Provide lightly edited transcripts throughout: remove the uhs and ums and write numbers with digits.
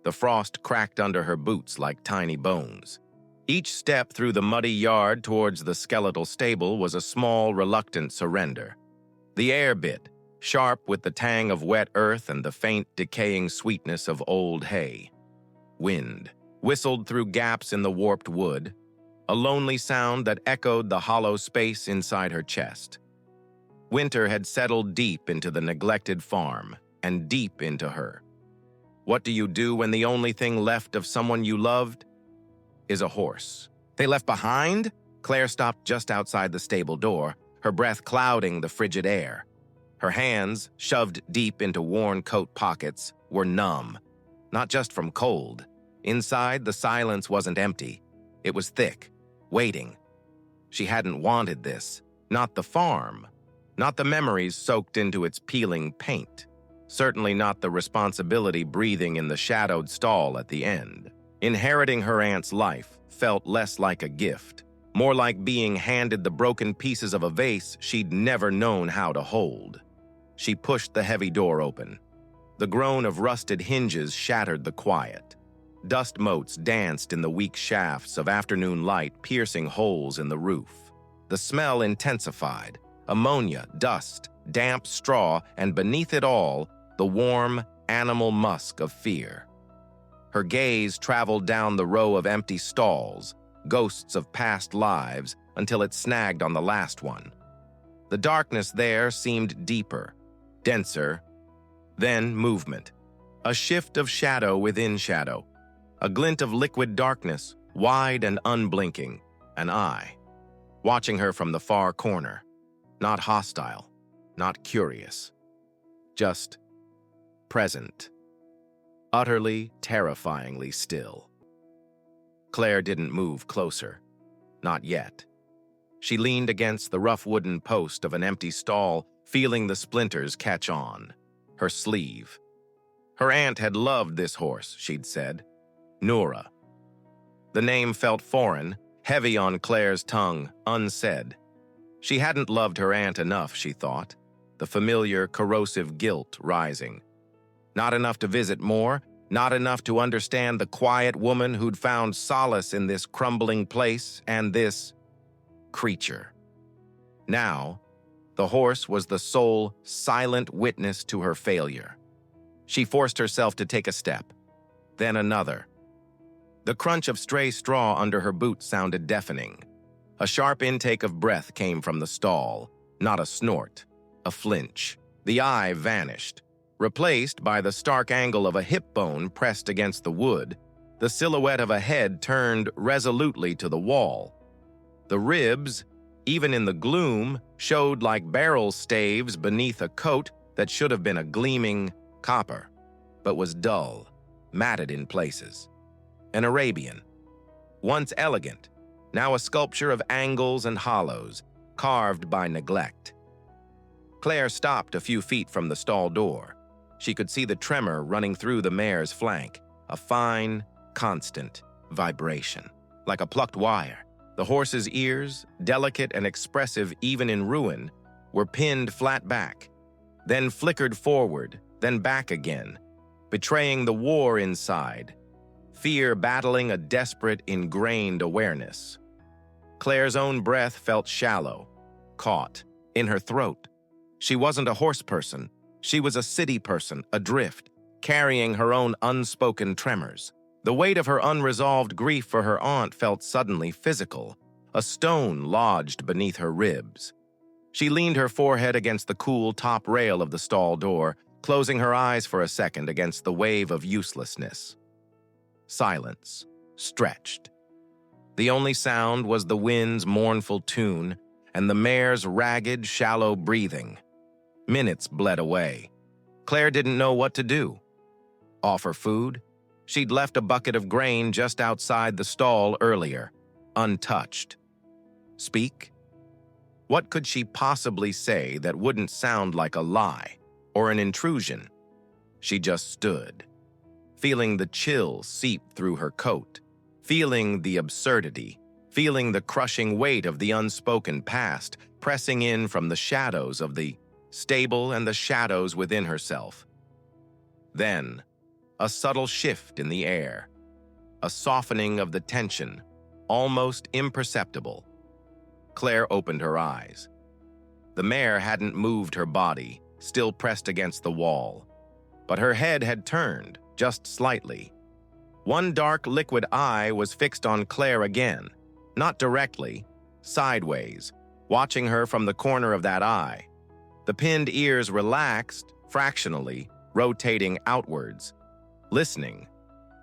The frost cracked under her boots like tiny bones. Each step through the muddy yard towards the skeletal stable was a small, reluctant surrender. The air bit, sharp with the tang of wet earth and the faint, decaying sweetness of old hay. Wind whistled through gaps in the warped wood, a lonely sound that echoed the hollow space inside her chest. Winter had settled deep into the neglected farm and deep into her. What do you do when the only thing left of someone you loved is a horse? They left behind? Claire stopped just outside the stable door, her breath clouding the frigid air. Her hands, shoved deep into worn coat pockets, were numb, not just from cold. Inside, the silence wasn't empty. It was thick, waiting. She hadn't wanted this, not the farm, not the memories soaked into its peeling paint, certainly not the responsibility breathing in the shadowed stall at the end. Inheriting her aunt's life felt less like a gift, more like being handed the broken pieces of a vase she'd never known how to hold. She pushed the heavy door open. The groan of rusted hinges shattered the quiet. Dust motes danced in the weak shafts of afternoon light, piercing holes in the roof. The smell intensified. Ammonia, dust, damp straw, and beneath it all, the warm, animal musk of fear. Her gaze traveled down the row of empty stalls, ghosts of past lives, until it snagged on the last one. The darkness there seemed deeper, denser, then movement. A shift of shadow within shadow. A glint of liquid darkness, wide and unblinking, an eye, watching her from the far corner. Not hostile, not curious, just present, utterly, terrifyingly still. Claire didn't move closer, not yet. She leaned against the rough wooden post of an empty stall, feeling the splinters catch on. Her sleeve. Her aunt had loved this horse, she'd said. Noura. The name felt foreign, heavy on Claire's tongue, unsaid. She hadn't loved her aunt enough, she thought, the familiar, corrosive guilt rising. Not enough to visit more, not enough to understand the quiet woman who'd found solace in this crumbling place and this creature. Now, the horse was the sole, silent witness to her failure. She forced herself to take a step, then another. The crunch of stray straw under her boot sounded deafening. A sharp intake of breath came from the stall, not a snort, a flinch. The eye vanished, replaced by the stark angle of a hip bone pressed against the wood, the silhouette of a head turned resolutely to the wall. The ribs, even in the gloom, showed like barrel staves beneath a coat that should have been a gleaming copper, but was dull, matted in places. An Arabian, once elegant, now a sculpture of angles and hollows, carved by neglect. Claire stopped a few feet from the stall door. She could see the tremor running through the mare's flank, a fine, constant vibration, like a plucked wire. The horse's ears, delicate and expressive even in ruin, were pinned flat back, then flickered forward, then back again, betraying the war inside, fear battling a desperate, ingrained awareness. Claire's own breath felt shallow, caught, in her throat. She wasn't a horse person. She was a city person, adrift, carrying her own unspoken tremors. The weight of her unresolved grief for her aunt felt suddenly physical, a stone lodged beneath her ribs. She leaned her forehead against the cool top rail of the stall door, closing her eyes for a second against the wave of uselessness. Silence, stretched. The only sound was the wind's mournful tune and the mare's ragged, shallow breathing. Minutes bled away. Claire didn't know what to do. Offer food? She'd left a bucket of grain just outside the stall earlier, untouched. Speak? What could she possibly say that wouldn't sound like a lie or an intrusion? She just stood, feeling the chill seep through her coat, feeling the absurdity, feeling the crushing weight of the unspoken past pressing in from the shadows of the stable and the shadows within herself. Then, a subtle shift in the air, a softening of the tension, almost imperceptible. Claire opened her eyes. The mare hadn't moved her body, still pressed against the wall, but her head had turned, just slightly. One dark liquid eye was fixed on Claire again, not directly, sideways, watching her from the corner of that eye. The pinned ears relaxed, fractionally, rotating outwards. Listening,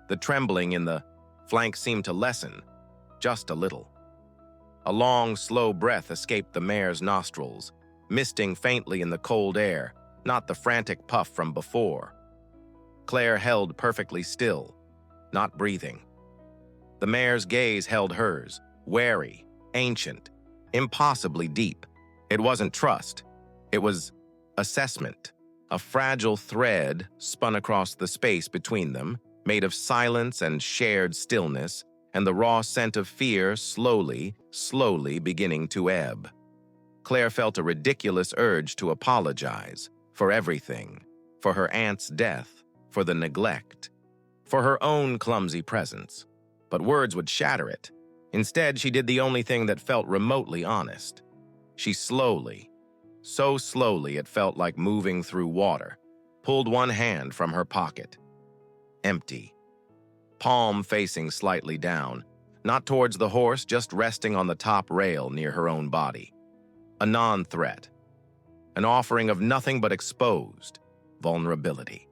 the trembling in the flank seemed to lessen, just a little. A long, slow breath escaped the mare's nostrils, misting faintly in the cold air, not the frantic puff from before. Claire held perfectly still, not breathing. The mare's gaze held hers, wary, ancient, impossibly deep. It wasn't trust. It was assessment. A fragile thread spun across the space between them, made of silence and shared stillness, and the raw scent of fear slowly beginning to ebb. Claire felt a ridiculous urge to apologize for everything, for her aunt's death, for the neglect, for her own clumsy presence. But words would shatter it. Instead, she did the only thing that felt remotely honest. She slowly, so slowly it felt like moving through water, pulled one hand from her pocket. Empty. Palm facing slightly down, not towards the horse, just resting on the top rail near her own body. A non-threat. An offering of nothing but exposed vulnerability.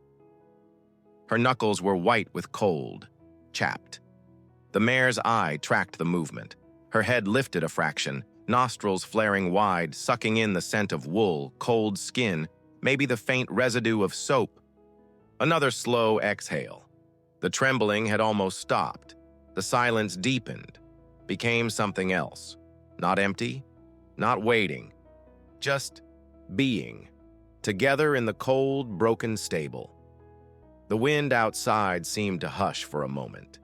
Her knuckles were white with cold, chapped. The mare's eye tracked the movement. Her head lifted a fraction, nostrils flaring wide, sucking in the scent of wool, cold skin, maybe the faint residue of soap. Another slow exhale. The trembling had almost stopped. The silence deepened, became something else. Not empty, not waiting, just being, together in the cold, broken stable. The wind outside seemed to hush for a moment.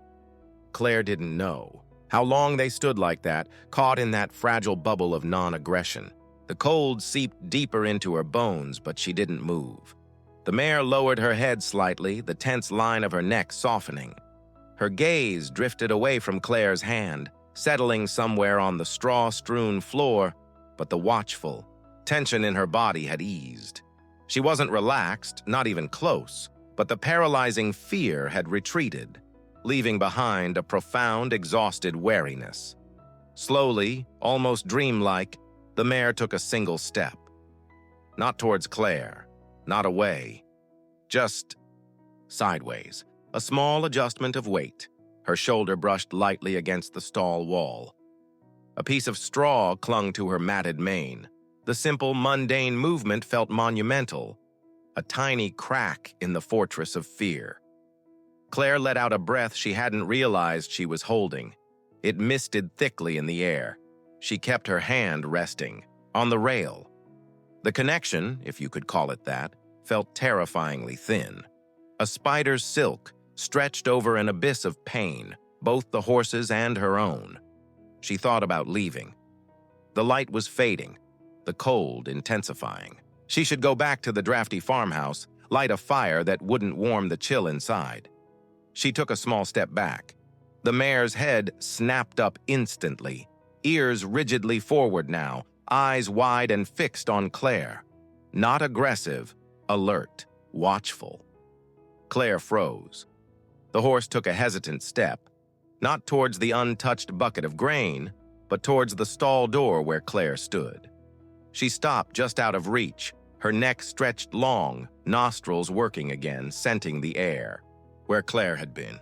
Claire didn't know how long they stood like that, caught in that fragile bubble of non-aggression. The cold seeped deeper into her bones, but she didn't move. The mare lowered her head slightly, the tense line of her neck softening. Her gaze drifted away from Claire's hand, settling somewhere on the straw-strewn floor, but the watchful tension in her body had eased. She wasn't relaxed, not even close, but the paralyzing fear had retreated, leaving behind a profound, exhausted wariness. Slowly, almost dreamlike, the mare took a single step. Not towards Claire, not away, just sideways. A small adjustment of weight. Her shoulder brushed lightly against the stall wall. A piece of straw clung to her matted mane. The simple, mundane movement felt monumental, a tiny crack in the fortress of fear. Claire let out a breath she hadn't realized she was holding. It misted thickly in the air. She kept her hand resting, on the rail. The connection, if you could call it that, felt terrifyingly thin. A spider's silk stretched over an abyss of pain, both the horse's and her own. She thought about leaving. The light was fading, the cold intensifying. She should go back to the drafty farmhouse, light a fire that wouldn't warm the chill inside. She took a small step back. The mare's head snapped up instantly, ears rigidly forward now, eyes wide and fixed on Claire. Not aggressive, alert, watchful. Claire froze. The horse took a hesitant step, not towards the untouched bucket of grain, but towards the stall door where Claire stood. She stopped just out of reach, her neck stretched long, nostrils working again, scenting the air, where Claire had been.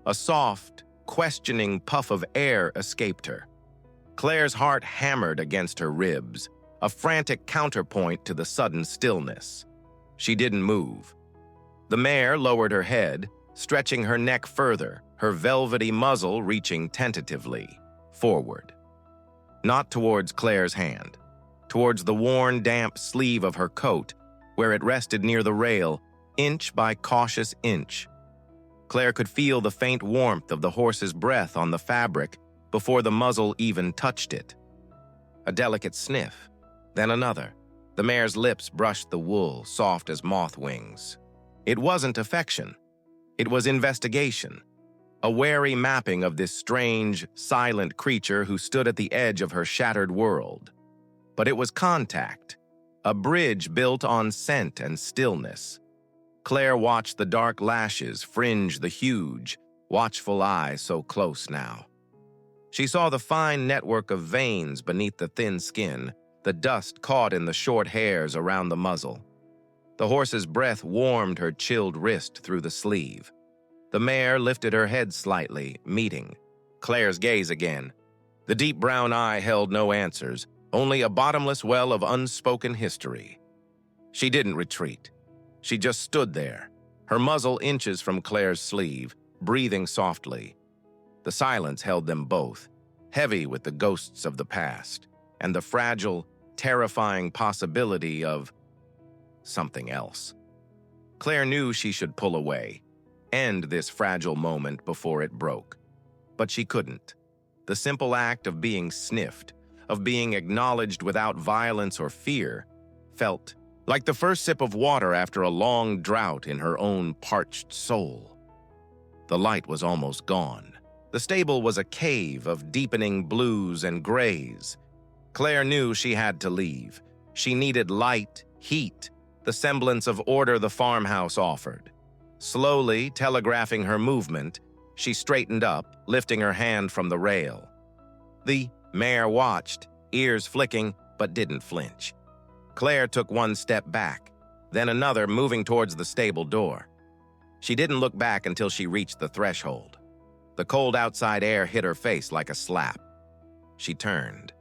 A soft, questioning puff of air escaped her. Claire's heart hammered against her ribs, a frantic counterpoint to the sudden stillness. She didn't move. The mare lowered her head, stretching her neck further, her velvety muzzle reaching tentatively forward. Not towards Claire's hand, towards the worn, damp sleeve of her coat, where it rested near the rail, inch by cautious inch. Claire could feel the faint warmth of the horse's breath on the fabric before the muzzle even touched it. A delicate sniff, then another. The mare's lips brushed the wool, soft as moth wings. It wasn't affection. It was investigation, a wary mapping of this strange, silent creature who stood at the edge of her shattered world. But it was contact, a bridge built on scent and stillness. Claire watched the dark lashes fringe the huge, watchful eye so close now. She saw the fine network of veins beneath the thin skin, the dust caught in the short hairs around the muzzle. The horse's breath warmed her chilled wrist through the sleeve. The mare lifted her head slightly, meeting Claire's gaze again. The deep brown eye held no answers, only a bottomless well of unspoken history. She didn't retreat. She just stood there, her muzzle inches from Claire's sleeve, breathing softly. The silence held them both, heavy with the ghosts of the past, and the fragile, terrifying possibility of something else. Claire knew she should pull away, end this fragile moment before it broke. But she couldn't. The simple act of being sniffed, of being acknowledged without violence or fear, felt like the first sip of water after a long drought in her own parched soul. The light was almost gone. The stable was a cave of deepening blues and grays. Claire knew she had to leave. She needed light, heat, the semblance of order the farmhouse offered. Slowly telegraphing her movement, she straightened up, lifting her hand from the rail. The mare watched, ears flicking, but didn't flinch. Claire took one step back, then another, moving towards the stable door. She didn't look back until she reached the threshold. The cold outside air hit her face like a slap. She turned.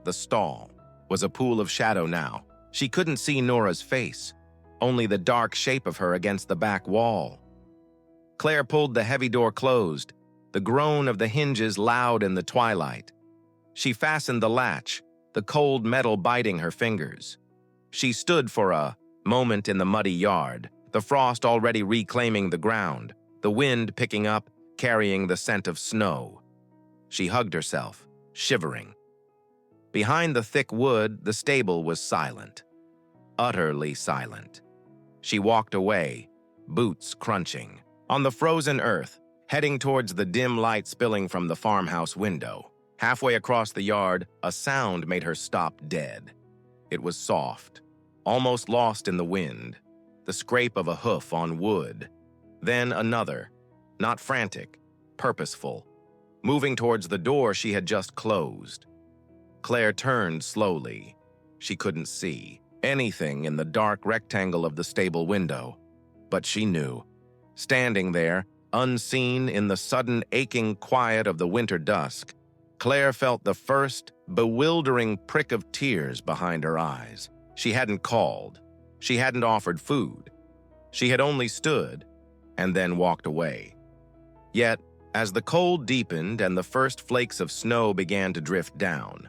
The stall was a pool of shadow now. She couldn't see Nora's face, only the dark shape of her against the back wall. Claire pulled the heavy door closed, the groan of the hinges loud in the twilight. She fastened the latch, the cold metal biting her fingers. She stood for a moment in the muddy yard, the frost already reclaiming the ground, the wind picking up, carrying the scent of snow. She hugged herself, shivering. Behind the thick wood, the stable was silent, utterly silent. She walked away, boots crunching, on the frozen earth, heading towards the dim light spilling from the farmhouse window. Halfway across the yard, a sound made her stop dead. It was soft, almost lost in the wind, the scrape of a hoof on wood. Then another, not frantic, purposeful, moving towards the door she had just closed. Claire turned slowly. She couldn't see anything in the dark rectangle of the stable window, but she knew. Standing there, unseen in the sudden aching quiet of the winter dusk, Claire felt the first bewildering prick of tears behind her eyes. She hadn't called. She hadn't offered food. She had only stood and then walked away. Yet, as the cold deepened and the first flakes of snow began to drift down,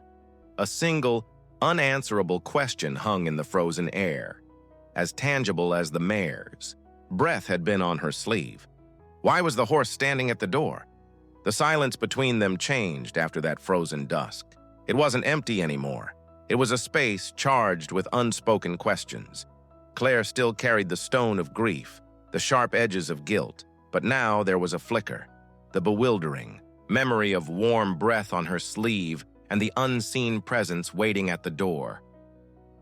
a single, unanswerable question hung in the frozen air, as tangible as the mare's. Breath had been on her sleeve. Why was the horse standing at the door? The silence between them changed after that frozen dusk. It wasn't empty anymore. It was a space charged with unspoken questions. Claire still carried the stone of grief, the sharp edges of guilt, but now there was a flicker, the bewildering memory of warm breath on her sleeve and the unseen presence waiting at the door.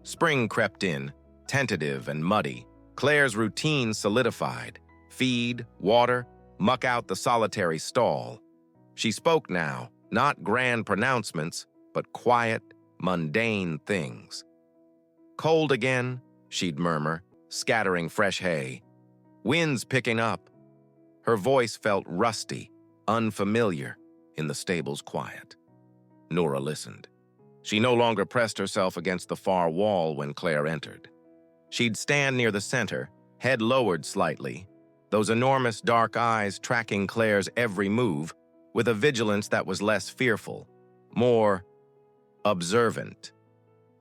Spring crept in, tentative and muddy. Claire's routine solidified. Feed, water, muck out the solitary stall. She spoke now, not grand pronouncements, but quiet, mundane things. Cold again, she'd murmur, scattering fresh hay. Wind's picking up. Her voice felt rusty, unfamiliar in the stable's quiet. Nora listened. She no longer pressed herself against the far wall when Claire entered. She'd stand near the center, head lowered slightly, those enormous dark eyes tracking Claire's every move with a vigilance that was less fearful, more observant,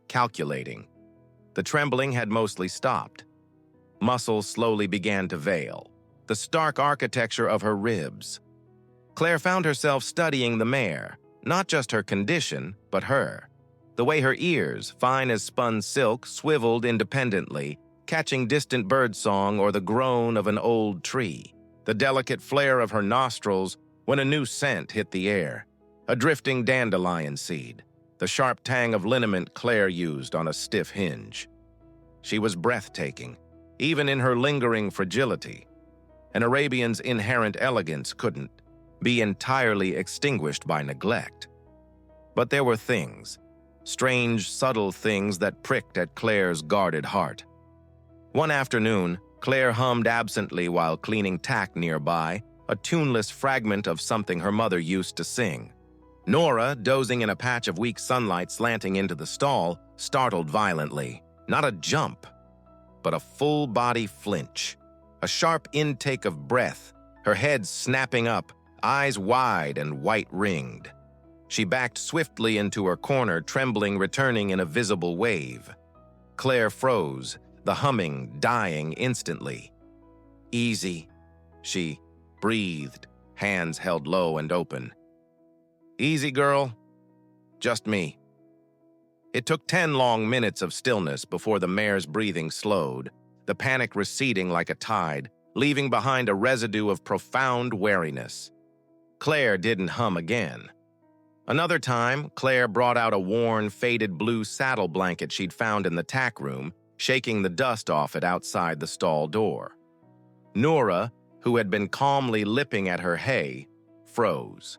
calculating. The trembling had mostly stopped. Muscles slowly began to veil, the stark architecture of her ribs. Claire found herself studying the mare, not just her condition, but her. The way her ears, fine as spun silk, swiveled independently, catching distant birdsong or the groan of an old tree, the delicate flare of her nostrils when a new scent hit the air, a drifting dandelion seed, the sharp tang of liniment Claire used on a stiff hinge. She was breathtaking, even in her lingering fragility. An Arabian's inherent elegance couldn't be entirely extinguished by neglect. But there were things, strange, subtle things that pricked at Claire's guarded heart. One afternoon, Claire hummed absently while cleaning tack nearby, a tuneless fragment of something her mother used to sing. Nora, dozing in a patch of weak sunlight slanting into the stall, startled violently. Not a jump, but a full-body flinch. A sharp intake of breath, her head snapping up, eyes wide and white-ringed. She backed swiftly into her corner, trembling, returning in a visible wave. Claire froze, the humming dying instantly. "Easy," she breathed, hands held low and open. "Easy, girl. Just me." It took 10 long minutes of stillness before the mare's breathing slowed, the panic receding like a tide, leaving behind a residue of profound wariness. Claire didn't hum again. Another time, Claire brought out a worn, faded blue saddle blanket she'd found in the tack room, shaking the dust off it outside the stall door. Nora, who had been calmly lipping at her hay, froze.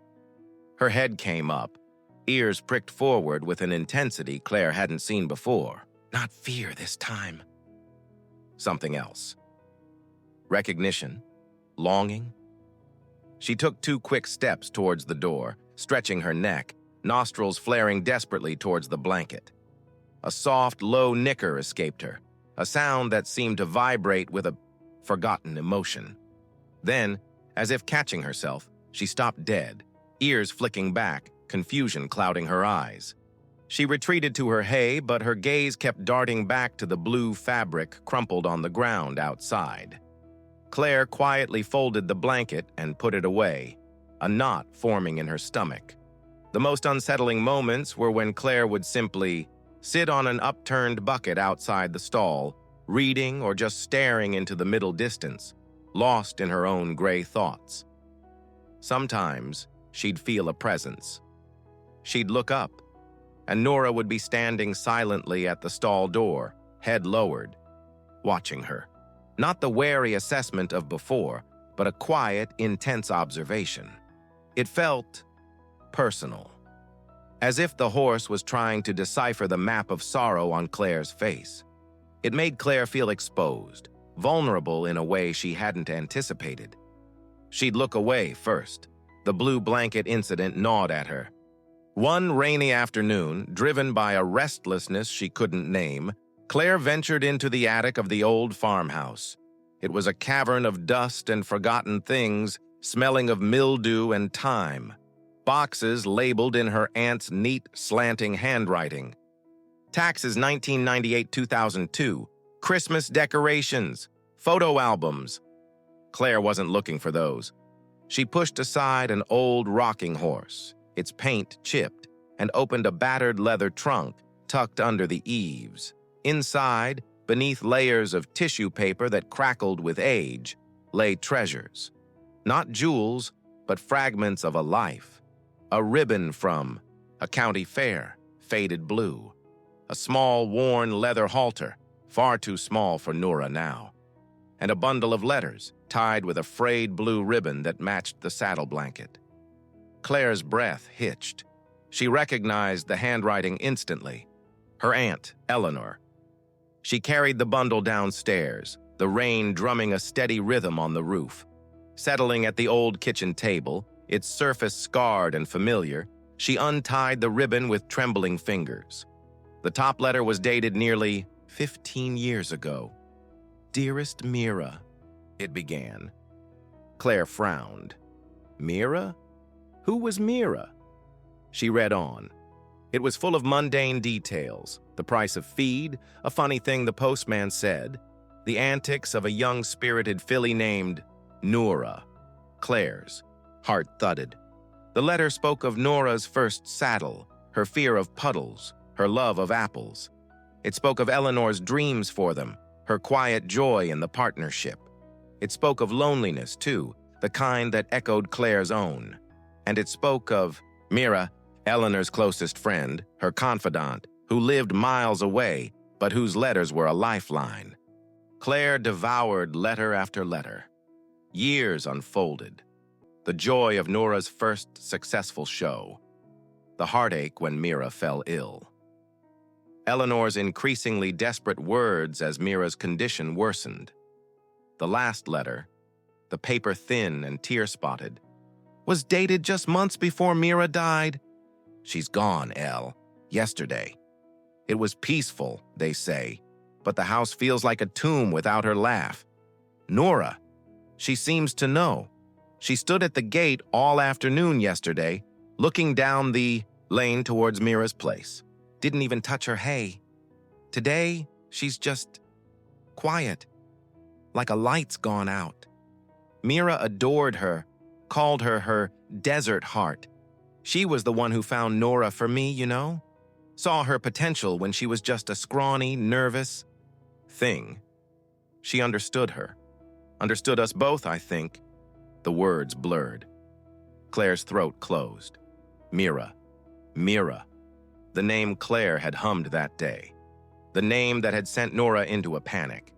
Her head came up, ears pricked forward with an intensity Claire hadn't seen before. Not fear this time. Something else. Recognition? Longing? She took 2 quick steps towards the door, stretching her neck, nostrils flaring desperately towards the blanket. A soft, low nicker escaped her, a sound that seemed to vibrate with a forgotten emotion. Then, as if catching herself, she stopped dead, ears flicking back, confusion clouding her eyes. She retreated to her hay, but her gaze kept darting back to the blue fabric crumpled on the ground outside. Claire quietly folded the blanket and put it away, a knot forming in her stomach. The most unsettling moments were when Claire would simply sit on an upturned bucket outside the stall, reading or just staring into the middle distance, lost in her own gray thoughts. Sometimes she'd feel a presence. She'd look up, and Nora would be standing silently at the stall door, head lowered, watching her. Not the wary assessment of before, but a quiet, intense observation. It felt personal, as if the horse was trying to decipher the map of sorrow on Claire's face. It made Claire feel exposed, vulnerable in a way she hadn't anticipated. She'd look away first. The blue blanket incident gnawed at her. One rainy afternoon, driven by a restlessness she couldn't name, Claire ventured into the attic of the old farmhouse. It was a cavern of dust and forgotten things, smelling of mildew and thyme. Boxes labeled in her aunt's neat, slanting handwriting. Taxes 1998-2002, Christmas decorations, photo albums. Claire wasn't looking for those. She pushed aside an old rocking horse, its paint chipped, and opened a battered leather trunk tucked under the eaves. Inside, beneath layers of tissue paper that crackled with age, lay treasures. Not jewels, but fragments of a life. A ribbon from a county fair, faded blue. A small, worn leather halter, far too small for Nora now. And a bundle of letters, tied with a frayed blue ribbon that matched the saddle blanket. Claire's breath hitched. She recognized the handwriting instantly. Her aunt, Eleanor. She carried the bundle downstairs, the rain drumming a steady rhythm on the roof. Settling at the old kitchen table, its surface scarred and familiar, she untied the ribbon with trembling fingers. The top letter was dated nearly 15 years ago. "Dearest Mira," it began. Claire frowned. Mira? Who was Mira? She read on. It was full of mundane details, the price of feed, a funny thing the postman said, the antics of a young-spirited filly named Nora. Claire's heart thudded. The letter spoke of Nora's first saddle, her fear of puddles, her love of apples. It spoke of Eleanor's dreams for them, her quiet joy in the partnership. It spoke of loneliness, too, the kind that echoed Claire's own. And it spoke of Mira, Eleanor's closest friend, her confidant, who lived miles away, but whose letters were a lifeline. Claire devoured letter after letter. Years unfolded. The joy of Nora's first successful show. The heartache when Mira fell ill. Eleanor's increasingly desperate words as Mira's condition worsened. The last letter, the paper thin and tear-spotted, was dated just months before Mira died. She's gone, Elle. Yesterday. It was peaceful, they say, but the house feels like a tomb without her laugh. Nora. She seems to know. She stood at the gate all afternoon yesterday, looking down the lane towards Mira's place. Didn't even touch her hay. Today, she's just quiet, like a light's gone out. Mira adored her, called her her desert heart. She was the one who found Nora for me, you know? Saw her potential when she was just a scrawny, nervous thing. She understood her. Understood us both, I think. The words blurred. Claire's throat closed. Mira. Mira. The name Claire had hummed that day. The name that had sent Nora into a panic.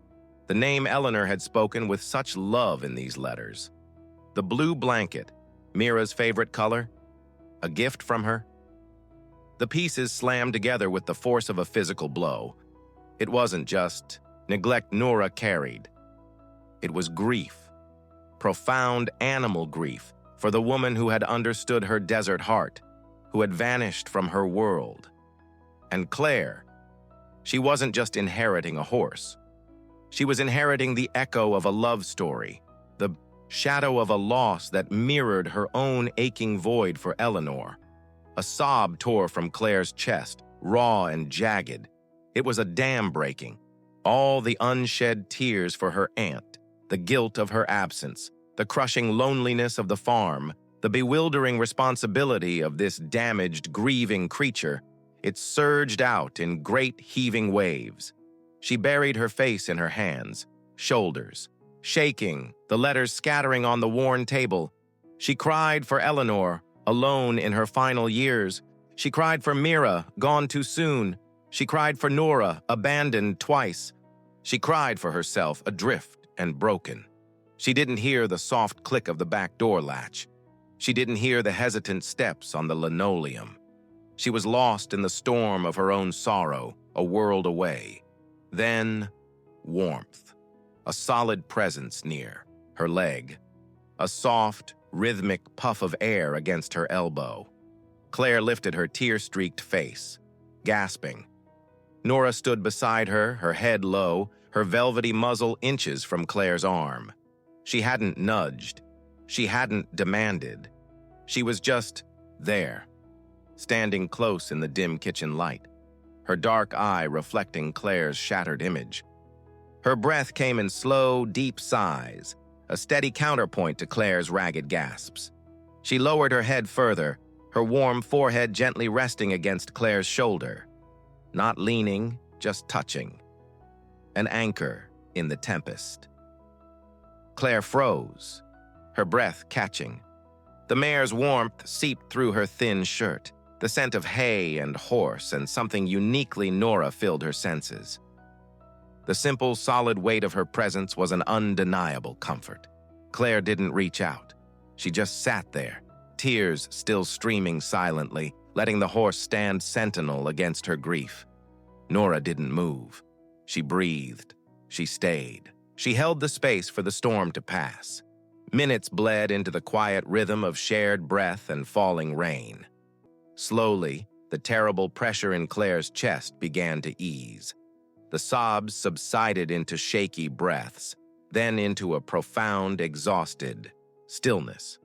The name Eleanor had spoken with such love in these letters. The blue blanket, Mira's favorite color, a gift from her. The pieces slammed together with the force of a physical blow. It wasn't just neglect Nora carried. It was grief, profound animal grief for the woman who had understood her desert heart, who had vanished from her world. And Claire, she wasn't just inheriting a horse. She was inheriting the echo of a love story, the shadow of a loss that mirrored her own aching void for Eleanor. A sob tore from Claire's chest, raw and jagged. It was a dam breaking. All the unshed tears for her aunt, the guilt of her absence, the crushing loneliness of the farm, the bewildering responsibility of this damaged, grieving creature. It surged out in great heaving waves. She buried her face in her hands, shoulders, shaking, the letters scattering on the worn table. She cried for Eleanor, alone in her final years. She cried for Mira, gone too soon. She cried for Nora, abandoned twice. She cried for herself, adrift and broken. She didn't hear the soft click of the back door latch. She didn't hear the hesitant steps on the linoleum. She was lost in the storm of her own sorrow, a world away. Then, warmth. A solid presence near her leg. A soft, rhythmic puff of air against her elbow. Claire lifted her tear-streaked face, gasping. Nora stood beside her, her head low, her velvety muzzle inches from Claire's arm. She hadn't nudged. She hadn't demanded. She was just there, standing close in the dim kitchen light, her dark eye reflecting Claire's shattered image. Her breath came in slow, deep sighs, a steady counterpoint to Claire's ragged gasps. She lowered her head further, her warm forehead gently resting against Claire's shoulder. Not leaning, just touching. An anchor in the tempest. Claire froze, her breath catching. The mare's warmth seeped through her thin shirt. The scent of hay and horse and something uniquely Nora filled her senses. The simple, solid weight of her presence was an undeniable comfort. Claire didn't reach out. She just sat there, tears still streaming silently, letting the horse stand sentinel against her grief. Nora didn't move. She breathed. She stayed. She held the space for the storm to pass. Minutes bled into the quiet rhythm of shared breath and falling rain. Slowly, the terrible pressure in Claire's chest began to ease. The sobs subsided into shaky breaths, then into a profound, exhausted stillness.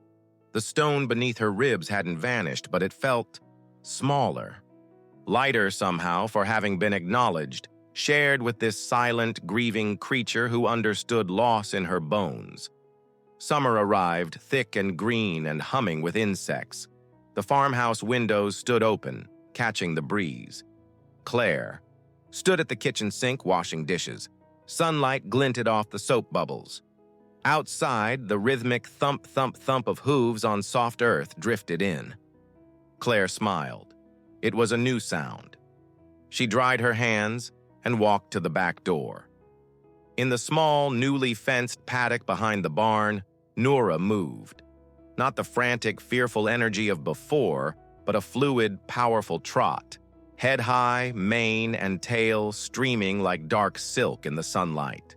The stone beneath her ribs hadn't vanished, but it felt smaller, lighter somehow for having been acknowledged, shared with this silent, grieving creature who understood loss in her bones. Summer arrived, thick and green and humming with insects. The farmhouse windows stood open, catching the breeze. Claire stood at the kitchen sink washing dishes. Sunlight glinted off the soap bubbles. Outside, the rhythmic thump, thump, thump of hooves on soft earth drifted in. Claire smiled. It was a new sound. She dried her hands and walked to the back door. In the small, newly fenced paddock behind the barn, Nora moved. Not the frantic, fearful energy of before, but a fluid, powerful trot. Head high, mane and tail streaming like dark silk in the sunlight.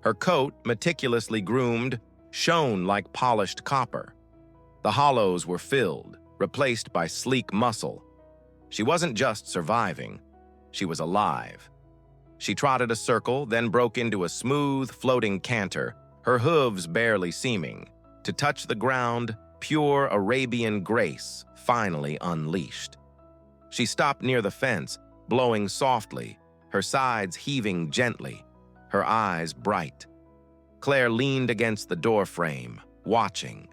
Her coat, meticulously groomed, shone like polished copper. The hollows were filled, replaced by sleek muscle. She wasn't just surviving, she was alive. She trotted a circle, then broke into a smooth, floating canter, her hooves barely seeming, to touch the ground, pure Arabian grace finally unleashed. She stopped near the fence, blowing softly, her sides heaving gently, her eyes bright. Claire leaned against the doorframe, watching.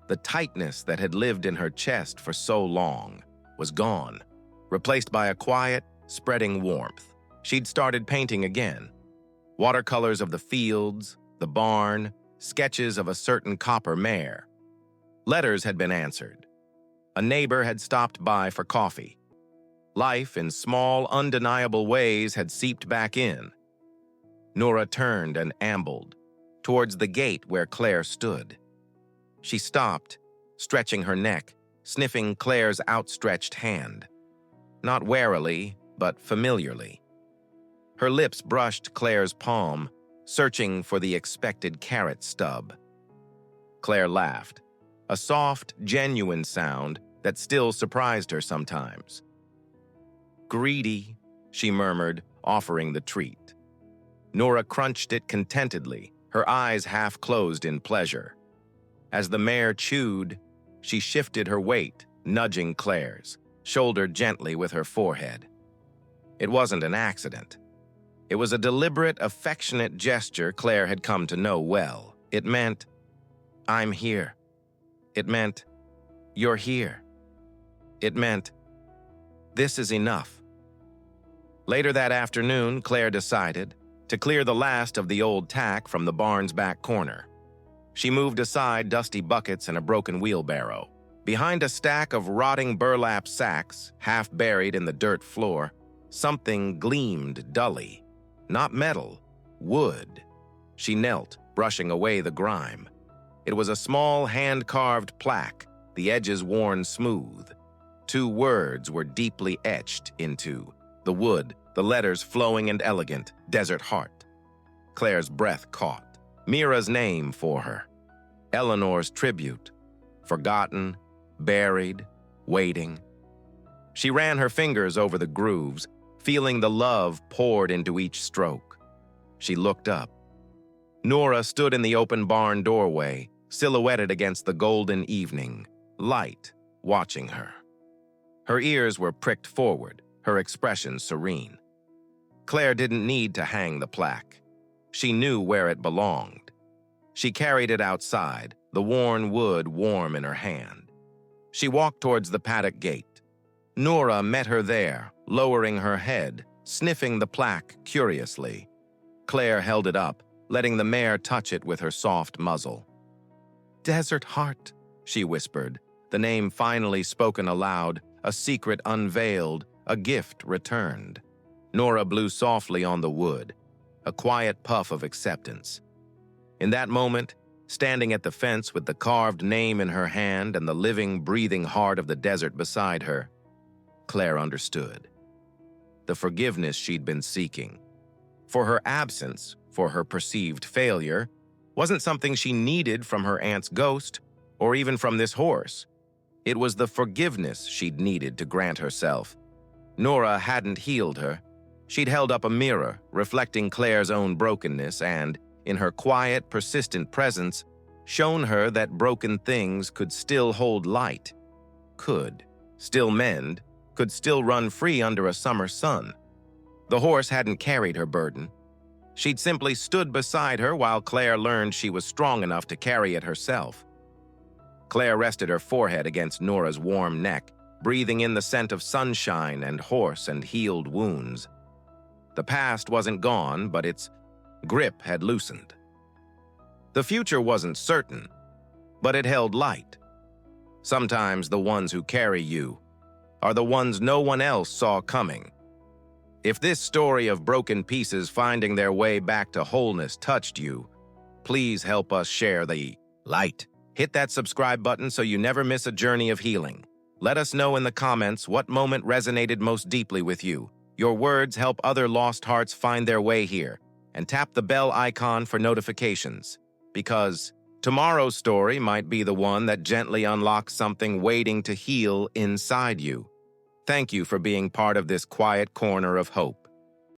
The tightness that had lived in her chest for so long was gone, replaced by a quiet, spreading warmth. She'd started painting again. Watercolors of the fields, the barn, sketches of a certain copper mare. Letters had been answered. A neighbor had stopped by for coffee. Life, in small, undeniable ways, had seeped back in. Nora turned and ambled towards the gate where Claire stood. She stopped, stretching her neck, sniffing Claire's outstretched hand. Not warily, but familiarly. Her lips brushed Claire's palm, searching for the expected carrot stub. Claire laughed, a soft, genuine sound that still surprised her sometimes. "Greedy," she murmured, offering the treat. Nora crunched it contentedly, her eyes half closed in pleasure. As the mare chewed, she shifted her weight, nudging Claire's, shouldered gently with her forehead. It wasn't an accident. It was a deliberate, affectionate gesture Claire had come to know well. It meant, "I'm here." It meant, "You're here." It meant, "This is enough." Later that afternoon, Claire decided to clear the last of the old tack from the barn's back corner. She moved aside dusty buckets and a broken wheelbarrow. Behind a stack of rotting burlap sacks, half buried in the dirt floor, something gleamed dully. Not metal, wood. She knelt, brushing away the grime. It was a small hand-carved plaque, the edges worn smooth. 2 words were deeply etched into the wood, the letters flowing and elegant, Desert Heart. Claire's breath caught. Mira's name for her. Eleanor's tribute. Forgotten, buried, waiting. She ran her fingers over the grooves, feeling the love poured into each stroke. She looked up. Nora stood in the open barn doorway, silhouetted against the golden evening, light, watching her. Her ears were pricked forward, her expression serene. Claire didn't need to hang the plaque. She knew where it belonged. She carried it outside, the worn wood warm in her hand. She walked towards the paddock gate. Nora met her there, lowering her head, sniffing the plaque curiously. Claire held it up, letting the mare touch it with her soft muzzle. "Desert Heart," she whispered, the name finally spoken aloud, a secret unveiled, a gift returned. Nora blew softly on the wood, a quiet puff of acceptance. In that moment, standing at the fence with the carved name in her hand and the living, breathing heart of the desert beside her, Claire understood. The forgiveness she'd been seeking. For her absence, for her perceived failure, wasn't something she needed from her aunt's ghost, or even from this horse. It was the forgiveness she'd needed to grant herself. Nora hadn't healed her. She'd held up a mirror, reflecting Claire's own brokenness, and, in her quiet, persistent presence, shown her that broken things could still hold light, could still mend, could still run free under a summer sun. The horse hadn't carried her burden. She'd simply stood beside her while Claire learned she was strong enough to carry it herself. Claire rested her forehead against Nora's warm neck, breathing in the scent of sunshine and horse and healed wounds. The past wasn't gone, but its grip had loosened. The future wasn't certain, but it held light. Sometimes the ones who carry you are the ones no one else saw coming. If this story of broken pieces finding their way back to wholeness touched you, please help us share the light. Hit that subscribe button so you never miss a journey of healing. Let us know in the comments what moment resonated most deeply with you. Your words help other lost hearts find their way here. And tap the bell icon for notifications, because tomorrow's story might be the one that gently unlocks something waiting to heal inside you. Thank you for being part of this quiet corner of hope.